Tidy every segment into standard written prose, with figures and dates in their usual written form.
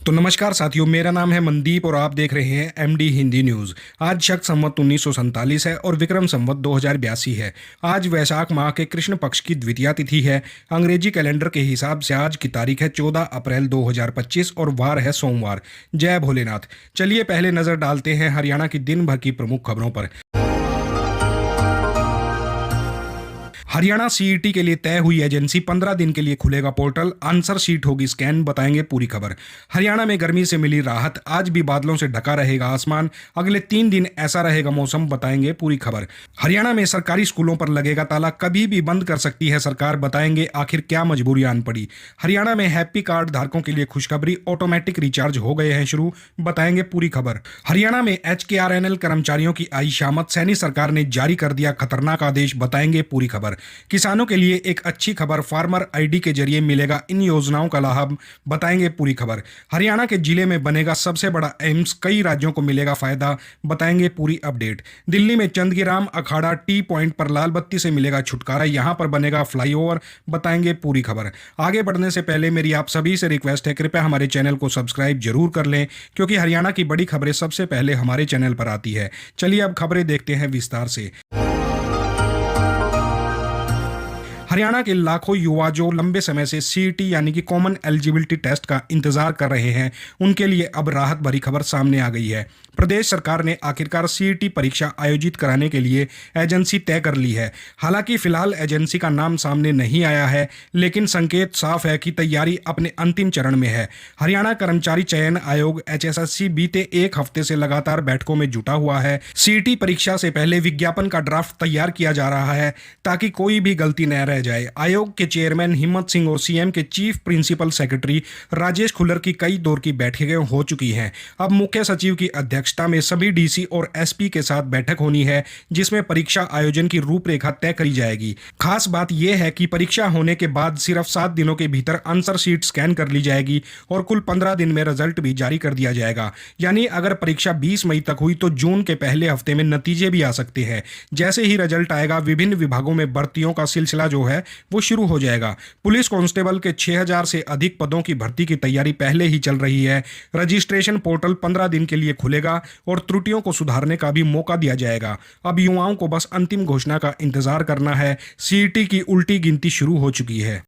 तो नमस्कार साथियों, मेरा नाम है मनदीप और आप देख रहे हैं एमडी हिंदी न्यूज़। आज शक संवत 1947 है और विक्रम संवत 2082 है। आज वैशाख माह के कृष्ण पक्ष की द्वितीया तिथि है। अंग्रेजी कैलेंडर के हिसाब से आज की तारीख है 14 अप्रैल 2025 और वार है सोमवार। जय भोलेनाथ। चलिए पहले नज़र डालते हैं हरियाणा की दिन भर की प्रमुख खबरों पर। हरियाणा सीईटी के लिए तय हुई एजेंसी 15 दिन के लिए खुलेगा पोर्टल। आंसर शीट होगी स्कैन, बताएंगे पूरी खबर। हरियाणा में गर्मी से मिली राहत, आज भी बादलों से ढका रहेगा आसमान। अगले 3 दिन ऐसा रहेगा मौसम, बताएंगे पूरी खबर। हरियाणा में सरकारी स्कूलों पर लगेगा ताला, कभी भी बंद कर सकती है सरकार, बताएंगे आखिर क्या मजबूरी आन पड़ी। हरियाणा में हैप्पी कार्ड धारकों के लिए खुशखबरी, ऑटोमेटिक रिचार्ज हो गए हैं शुरू, बताएंगे पूरी खबर। हरियाणा में HKRNL कर्मचारियों की आई शामत, सैनी सरकार ने जारी कर दिया खतरनाक आदेश, बताएंगे पूरी खबर। किसानों के लिए एक अच्छी खबर, फार्मर आईडी के जरिए मिलेगा इन योजनाओं का लाभ, बताएंगे पूरी खबर। हरियाणा के जिले में बनेगा सबसे बड़ा एम्स, कई राज्यों को मिलेगा फायदा, बताएंगे पूरी अपडेट। दिल्ली में चंदगीराम अखाड़ा टी पॉइंट पर लाल बत्ती से मिलेगा छुटकारा, यहां पर बनेगा फ्लाईओवर, बताएंगे पूरी खबर। आगे बढ़ने से पहले मेरी आप सभी से रिक्वेस्ट है, कृपया हमारे चैनल को सब्सक्राइब जरूर कर लें, क्योंकि हरियाणा की बड़ी खबरें सबसे पहले हमारे चैनल पर आती है। चलिए अब खबरें देखते हैं विस्तार से। हरियाणा के लाखों युवा जो लंबे समय से सीईटी यानी कि कॉमन एलिजिबिलिटी टेस्ट का इंतजार कर रहे हैं, उनके लिए अब राहत भरी खबर सामने आ गई है। प्रदेश सरकार ने आखिरकार सीईटी परीक्षा आयोजित कराने के लिए एजेंसी तय कर ली है। हालांकि फिलहाल एजेंसी का नाम सामने नहीं आया है, लेकिन संकेत साफ है कि तैयारी अपने अंतिम चरण में है। हरियाणा कर्मचारी चयन आयोग HSSC बीते एक हफ्ते से लगातार बैठकों में जुटा हुआ है। सीईटी परीक्षा से पहले विज्ञापन का ड्राफ्ट तैयार किया जा रहा है ताकि कोई भी गलती न रह जाए। आयोग के चेयरमैन हिम्मत सिंह और सीएम के chief principal secretary Rajesh Khullar की कई दौर की बैठकें हो चुकी हैं। अब मुख्य सचिव की अध्यक्षता में सभी डीसी और एसपी के साथ बैठक होनी है, जिसमें परीक्षा आयोजन की रूपरेखा तय करी जाएगी। खास बात यह है कि परीक्षा होने के बाद सिर्फ 7 दिनों के भीतर आंसर शीट स्कैन कर ली जाएगी और कुल 15 दिन में रिजल्ट भी जारी कर दिया जाएगा। यानी अगर परीक्षा 20 मई तक हुई तो जून के पहले हफ्ते में नतीजे भी आ सकते हैं। जैसे ही रिजल्ट आएगा, विभिन्न विभागों में भर्तियों का सिलसिला जो है वो शुरू हो जाएगा। पुलिस कांस्टेबल के 6000 से अधिक पदों की भर्ती की तैयारी पहले ही चल रही है। रजिस्ट्रेशन पोर्टल 15 दिन के लिए खुलेगा और त्रुटियों को सुधारने का भी मौका दिया जाएगा। अब युवाओं को बस अंतिम घोषणा का इंतजार करना है। सीईटी की उल्टी गिनती शुरू हो चुकी है।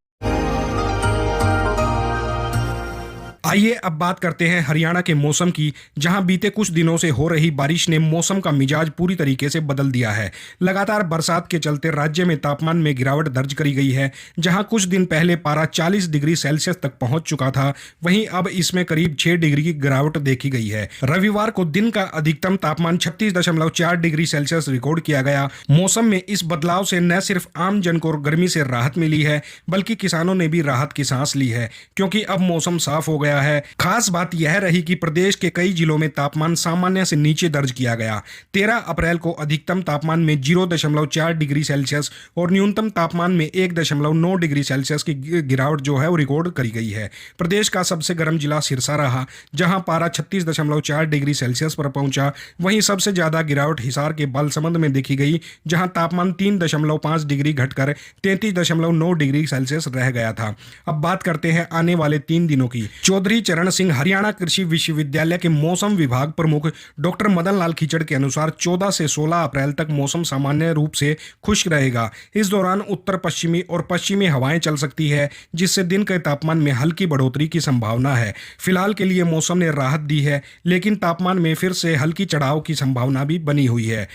आइए अब बात करते हैं हरियाणा के मौसम की, जहां बीते कुछ दिनों से हो रही बारिश ने मौसम का मिजाज पूरी तरीके से बदल दिया है। लगातार बरसात के चलते राज्य में तापमान में गिरावट दर्ज करी गई है। जहां कुछ दिन पहले पारा 40 डिग्री सेल्सियस तक पहुंच चुका था, वहीं अब इसमें करीब 6 डिग्री की गिरावट देखी गई है। रविवार को दिन का अधिकतम तापमान 36.4 डिग्री सेल्सियस रिकॉर्ड किया गया। मौसम में इस बदलाव से न सिर्फ आम जन को गर्मी से राहत मिली है, बल्कि किसानों ने भी राहत की सांस ली है, क्योंकि अब मौसम साफ हो गया है। खास बात यह रही कि प्रदेश के कई जिलों में तापमान सामान्य से नीचे दर्ज किया गया। 13 अप्रैल को अधिकतम तापमान में 0.4 डिग्री सेल्सियस और न्यूनतम तापमान में 1.9 डिग्री सेल्सियस की गिरावट जो है वो रिकॉर्ड करी गई है। प्रदेश का सबसे गर्म जिला सिरसा रहा, जहां पारा 36.4 डिग्री सेल्सियस पर पहुंचा। वहीं सबसे ज्यादा गिरावट हिसार के बालसमंद में देखी गई, जहां तापमान 3.5 डिग्री घटकर 33.9 डिग्री सेल्सियस रह गया था। अब बात करते हैं आने वाले 3 दिनों की। चौधरी चरण सिंह हरियाणा कृषि विश्वविद्यालय के मौसम विभाग प्रमुख डॉक्टर मदन लाल खिचड़ के अनुसार 14 से 16 अप्रैल तक मौसम सामान्य रूप से खुश्क रहेगा। इस दौरान उत्तर पश्चिमी और पश्चिमी हवाएं चल सकती है, जिससे दिन के तापमान में हल्की बढ़ोतरी की संभावना है। फिलहाल के लिए मौसम ने राहत दी है, लेकिन तापमान में फिर से हल्की चढ़ाव की संभावना भी बनी हुई है।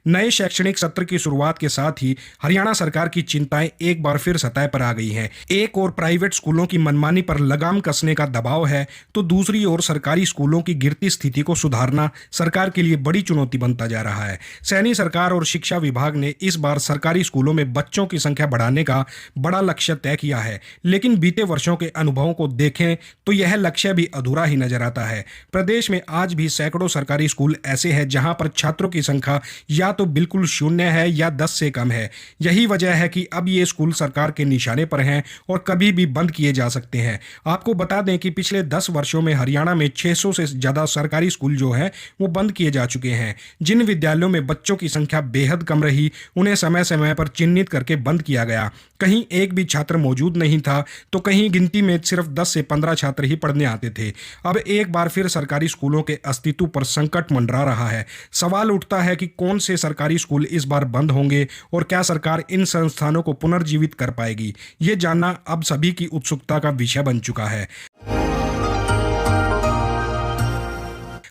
नए शैक्षणिक सत्र की शुरुआत के साथ ही हरियाणा सरकार की चिंताएं एक बार फिर सतह पर आ गई हैं। एक और प्राइवेट स्कूलों की मनमानी पर लगाम कसने का दबाव है, तो दूसरी ओर सरकारी स्कूलों की गिरती स्थिति को सुधारना सरकार के लिए बड़ी चुनौती बनता जा रहा है। सैनी सरकार और शिक्षा विभाग ने इस बार सरकारी स्कूलों में बच्चों की संख्या बढ़ाने का बड़ा लक्ष्य तय किया है, लेकिन बीते वर्षों के अनुभवों को देखें तो यह लक्ष्य भी अधूरा ही नजर आता है। प्रदेश में आज भी सैकड़ों सरकारी स्कूल ऐसे हैं जहां पर छात्रों की संख्या या तो बिल्कुल शून्य है या 10 से कम है। यही वजह है कि अब ये स्कूल सरकार के निशाने पर हैं और कभी भी बंद किए जा सकते हैं। आपको बता दें कि पिछले 10 वर्षों में हरियाणा में 600 से ज़्यादा सरकारी स्कूल जो हैं वो बंद किए जा चुके हैं। जिन विद्यालयों में बच्चों की संख्या बेहद कम रही, उन्हें समय समय पर चिन्हित करके बंद किया गया। कहीं एक भी छात्र मौजूद नहीं था, तो कहीं गिनती में सिर्फ 10 से 15 छात्र ही पढ़ने आते थे। अब एक बार फिर सरकारी स्कूलों के अस्तित्व पर संकट मंडरा रहा है। सवाल उठता है कि कौन से सरकारी स्कूल इस बार बंद होंगे और क्या सरकार इन संस्थानों को पुनर्जीवित कर पाएगी। ये जानना अब सभी की उत्सुकता का विषय बन चुका है।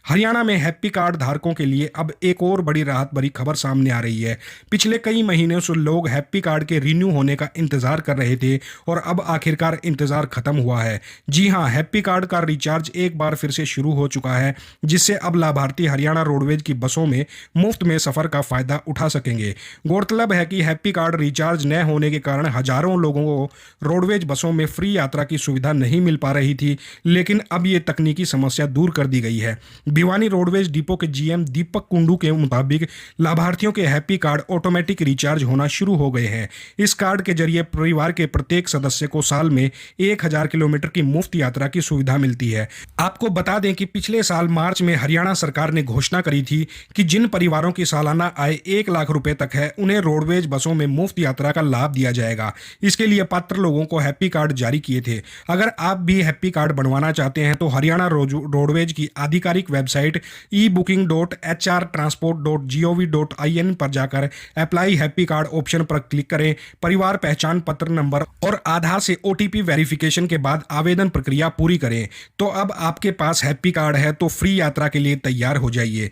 हरियाणा में हैप्पी कार्ड धारकों के लिए अब एक और बड़ी राहत भरी खबर सामने आ रही है। पिछले कई महीनों से लोग हैप्पी कार्ड के रिन्यू होने का इंतजार कर रहे थे और अब आखिरकार इंतजार खत्म हुआ है। जी हां, हैप्पी कार्ड का रिचार्ज एक बार फिर से शुरू हो चुका है, जिससे अब लाभार्थी हरियाणा रोडवेज की बसों में मुफ्त में सफर का फायदा उठा सकेंगे। गौरतलब है कि हैप्पी कार्ड रिचार्ज न होने के कारण हजारों लोगों को रोडवेज बसों में फ्री यात्रा की सुविधा नहीं मिल पा रही थी, लेकिन अब ये तकनीकी समस्या दूर कर दी गई है। भिवानी रोडवेज डिपो के जीएम दीपक कुंडू के मुताबिक लाभार्थियों के हैप्पी कार्ड ऑटोमेटिक रिचार्ज होना शुरू हो गए हैं। इस कार्ड के जरिए परिवार के प्रत्येक सदस्य को साल में 1000 किलोमीटर की मुफ्त यात्रा की सुविधा मिलती है। आपको बता दें कि पिछले साल मार्च में हरियाणा सरकार ने घोषणा करी थी कि जिन परिवारों की सालाना आय 1 लाख रुपए तक है, उन्हें रोडवेज बसों में मुफ्त यात्रा का लाभ दिया जाएगा। इसके लिए पात्र लोगों को हैप्पी कार्ड जारी किए थे। अगर आप भी हैप्पी कार्ड बनवाना चाहते हैं तो हरियाणा रोडवेज की आधिकारिक वेबसाइट ebooking.hrtransport.gov.in पर जाकर अप्लाई हैप्पी कार्ड ऑप्शन पर क्लिक करें। परिवार पहचान पत्र नंबर और आधार से ओटीपी वेरिफिकेशन के बाद आवेदन प्रक्रिया पूरी करें। तो अब आपके पास हैप्पी कार्ड है तो फ्री यात्रा के लिए तैयार हो जाइए।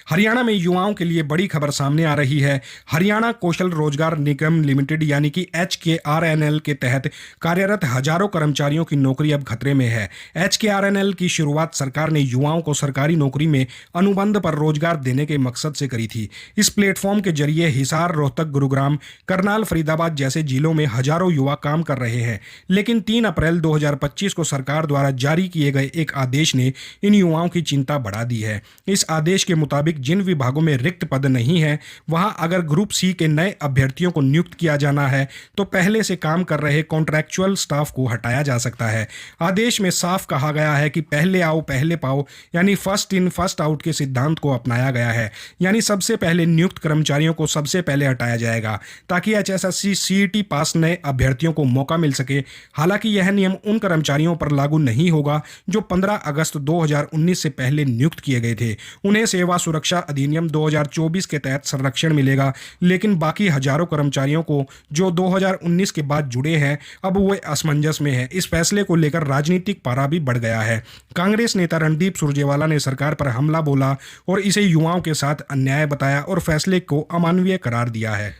हरियाणा में युवाओं के लिए बड़ी खबर सामने आ रही है। हरियाणा कौशल रोजगार निगम लिमिटेड यानी कि HKRNL के तहत कार्यरत हजारों कर्मचारियों की नौकरी अब खतरे में है। HKRNL की शुरुआत सरकार ने युवाओं को सरकारी नौकरी में अनुबंध पर रोजगार देने के मकसद से करी थी। इस प्लेटफॉर्म के जरिए हिसार, रोहतक, गुरुग्राम, करनाल, फरीदाबाद जैसे जिलों में हजारों युवा काम कर रहे हैं। लेकिन 3 अप्रैल 2025 को सरकार द्वारा जारी किए गए एक आदेश ने इन युवाओं की चिंता बढ़ा दी है। इस आदेश के मुताबिक जिन विभागों में रिक्त पद नहीं है, वहां अगर ग्रुप सी के नए अभ्यर्थियों को नियुक्त किया जाना है तो पहले से काम कर रहे कॉन्ट्रैक्चुअल स्टाफ को हटाया जा सकता है। आदेश में साफ कहा गया है कि पहले आओ पहले पाओ यानी फर्स्ट इन फर्स्ट आउट के सिद्धांत को अपनाया गया है। यानी सबसे पहले नियुक्त कर्मचारियों को सबसे पहले हटाया जाएगा ताकि HSSC CET पास नए अभ्यर्थियों को मौका मिल सके। हालांकि यह नियम उन कर्मचारियों पर लागू नहीं होगा जो 15 अगस्त 2019 से पहले नियुक्त किए गए थे। उन्हें सेवा सुरक्षा अधिनियम 2024 के तहत संरक्षण मिलेगा, लेकिन बाकी हजारों कर्मचारियों को जो 2019 के बाद जुड़े हैं अब वो असमंजस में है। इस फैसले को लेकर राजनीतिक पारा भी बढ़ गया है। कांग्रेस नेता रणदीप सुरजेवाला ने सरकार पर हमला बोला और इसे युवाओं के साथ अन्याय बताया और फैसले को अमानवीय करार दिया है।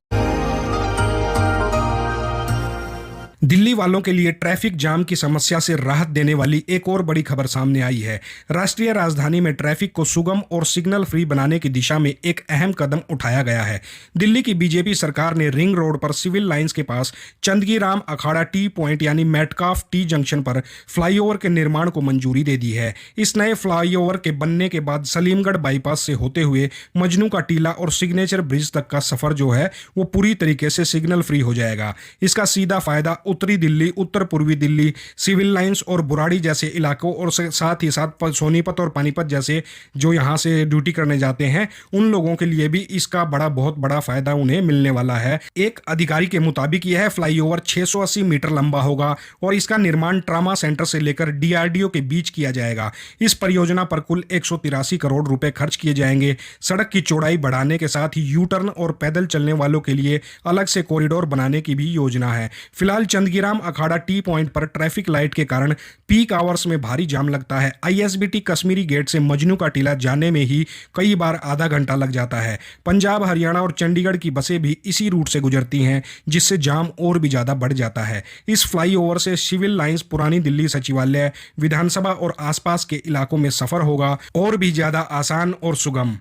दिल्ली वालों के लिए ट्रैफिक जाम की समस्या से राहत देने वाली एक और बड़ी खबर सामने आई है। राष्ट्रीय राजधानी में ट्रैफिक को सुगम और सिग्नल फ्री बनाने की दिशा में एक अहम कदम उठाया गया है। दिल्ली की बीजेपी सरकार ने रिंग रोड पर सिविल लाइंस के पास चंदगीराम अखाड़ा टी पॉइंट यानी मेटकाफ टी जंक्शन पर फ्लाईओवर के निर्माण को मंजूरी दे दी है। इस नए फ्लाईओवर के बनने के बाद सलीमगढ़ बाईपास से होते हुए मजनू का टीला और सिग्नेचर ब्रिज तक का सफर जो है वो पूरी तरीके से सिग्नल फ्री हो जाएगा। इसका सीधा फायदा उत्तरी दिल्ली, उत्तर पूर्वी दिल्ली, सिविल लाइंस और बुराड़ी जैसे इलाकों और साथ ही साथ सोनीपत और पानीपत जैसे जो यहाँ से ड्यूटी करने जाते हैं उन लोगों के लिए भी इसका बहुत बड़ा फायदा उन्हें मिलने वाला है। एक अधिकारी के मुताबिक यह फ्लाईओवर 680 मीटर लंबा होगा और इसका निर्माण ट्रामा सेंटर से लेकर DRDO के बीच किया जाएगा। इस परियोजना पर कुल 183 करोड़ रुपए खर्च किए जाएंगे। सड़क की चौड़ाई बढ़ाने के साथ ही यू टर्न और पैदल चलने वालों के लिए अलग से कॉरिडोर बनाने की भी योजना है। फिलहाल चंदगीराम अखाड़ा टी पॉइंट पर ट्रैफिक लाइट के कारण पीक आवर्स में भारी जाम लगता है। ISBT कश्मीरी गेट से मजनू का टीला जाने में ही कई बार आधा घंटा लग जाता है। पंजाब, हरियाणा और चंडीगढ़ की बसें भी इसी रूट से गुजरती हैं, जिससे जाम और भी ज्यादा बढ़ जाता है। इस फ्लाईओवर से सिविल लाइंस, पुरानी दिल्ली सचिवालय, विधानसभा और आसपास के इलाकों में सफर होगा और भी ज्यादा आसान और सुगम।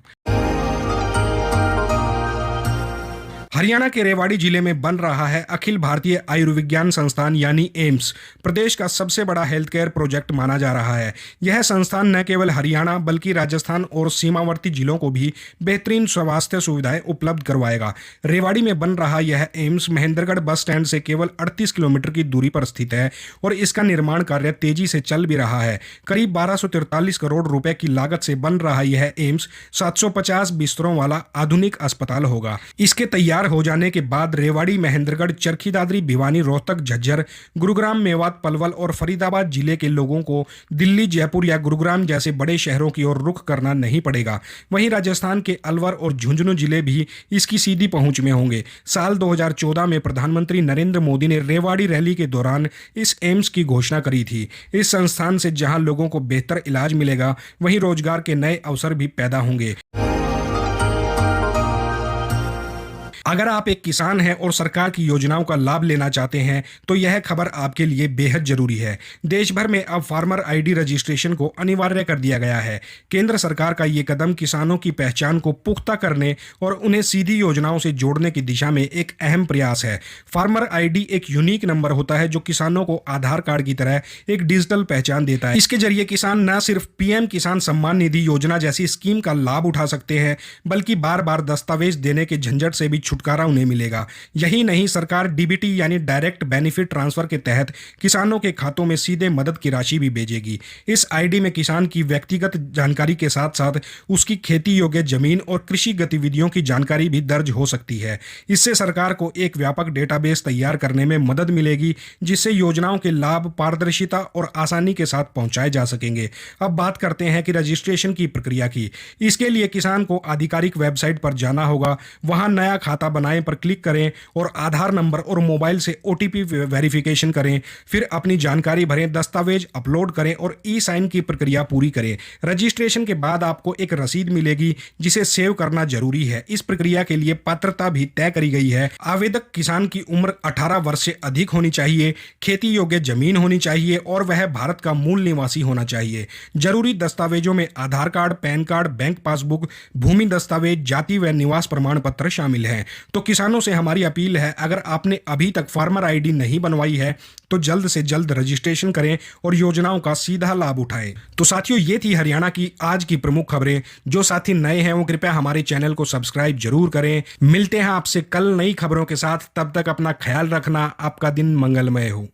हरियाणा के रेवाड़ी जिले में बन रहा है अखिल भारतीय आयुर्विज्ञान संस्थान यानी एम्स। प्रदेश का सबसे बड़ा हेल्थ केयर प्रोजेक्ट माना जा रहा है। यह संस्थान न केवल हरियाणा बल्कि राजस्थान और सीमावर्ती जिलों को भी बेहतरीन स्वास्थ्य सुविधाएं उपलब्ध करवाएगा। रेवाड़ी में बन रहा यह एम्स महेंद्रगढ़ बस स्टैंड से केवल 38 किलोमीटर की दूरी पर स्थित है और इसका निर्माण कार्य तेजी से चल भी रहा है। करीब 1243 करोड़ रुपए की लागत से बन रहा यह एम्स 750 बिस्तरों वाला आधुनिक अस्पताल होगा। इसके तैयार हो जाने के बाद रेवाड़ी, महेंद्रगढ़, चरखी दादरी, भिवानी, रोहतक, झज्जर, गुरुग्राम, मेवात, पलवल और फरीदाबाद जिले के लोगों को दिल्ली, जयपुर या गुरुग्राम जैसे बड़े शहरों की ओर रुख करना नहीं पड़ेगा। वहीं राजस्थान के अलवर और झुंझुनू जिले भी इसकी सीधी पहुंच में होंगे। साल 2014 में प्रधानमंत्री नरेंद्र मोदी ने रेवाड़ी रैली के दौरान इस एम्स की घोषणा करी थी। इस संस्थान से जहां लोगों को बेहतर इलाज मिलेगा, वहीं रोजगार के नए अवसर भी पैदा होंगे। अगर आप एक किसान हैं और सरकार की योजनाओं का लाभ लेना चाहते हैं तो यह खबर आपके लिए बेहद जरूरी है। देश भर में अब फार्मर आईडी रजिस्ट्रेशन को अनिवार्य कर दिया गया है। केंद्र सरकार का ये कदम किसानों की पहचान को पुख्ता करने और उन्हें सीधी योजनाओं से जोड़ने की दिशा में एक अहम प्रयास है। फार्मर आईडी एक यूनिक नंबर होता है जो किसानों को आधार कार्ड की तरह एक डिजिटल पहचान देता है। इसके जरिए किसान न सिर्फ पीएम किसान सम्मान निधि योजना जैसी स्कीम का लाभ उठा सकते हैं बल्कि बार बार दस्तावेज देने के झंझट से भी छुटकारा उन्हें मिलेगा। यही नहीं, सरकार डीबीटी यानी डायरेक्ट बेनिफिट ट्रांसफर के तहत किसानों के खातों में सीधे मदद की राशि भी भेजेगी। इस आईडी में किसान की व्यक्तिगत जानकारी के साथ साथ उसकी खेती योग्य जमीन और कृषि गतिविधियों की जानकारी भी दर्ज हो सकती है। इससे सरकार को एक व्यापक डेटाबेस तैयार करने में मदद मिलेगी जिससे योजनाओं के लाभ पारदर्शिता और आसानी के साथ पहुंचाए जा सकेंगे। अब बात करते हैं कि रजिस्ट्रेशन की प्रक्रिया की। इसके लिए किसान को आधिकारिक वेबसाइट पर जाना होगा, वहां नया खाता बनाएं पर क्लिक करें और आधार नंबर और मोबाइल से ओटीपी वेरिफिकेशन करें। फिर अपनी जानकारी भरें, दस्तावेज अपलोड करें और ई साइन की प्रक्रिया पूरी करें। रजिस्ट्रेशन के बाद आपको एक रसीद मिलेगी जिसे सेव करना जरूरी है। इस प्रक्रिया के लिए पात्रता भी तय करी गई है। आवेदक किसान की उम्र 18 वर्ष से अधिक होनी चाहिए, खेती योग्य जमीन होनी चाहिए और वह भारत का मूल निवासी होना चाहिए। जरूरी दस्तावेजों में Aadhaar card, PAN card, bank passbook, भूमि दस्तावेज, जाति व निवास प्रमाण पत्र शामिल हैं। तो किसानों से हमारी अपील है, अगर आपने अभी तक फार्मर आईडी नहीं बनवाई है तो जल्द से जल्द रजिस्ट्रेशन करें और योजनाओं का सीधा लाभ उठाएं। तो साथियों, ये थी हरियाणा की आज की प्रमुख खबरें। जो साथी नए हैं वो कृपया हमारे चैनल को सब्सक्राइब जरूर करें। मिलते हैं आपसे कल नई खबरों के साथ। तब तक अपना ख्याल रखना। आपका दिन मंगलमय हो।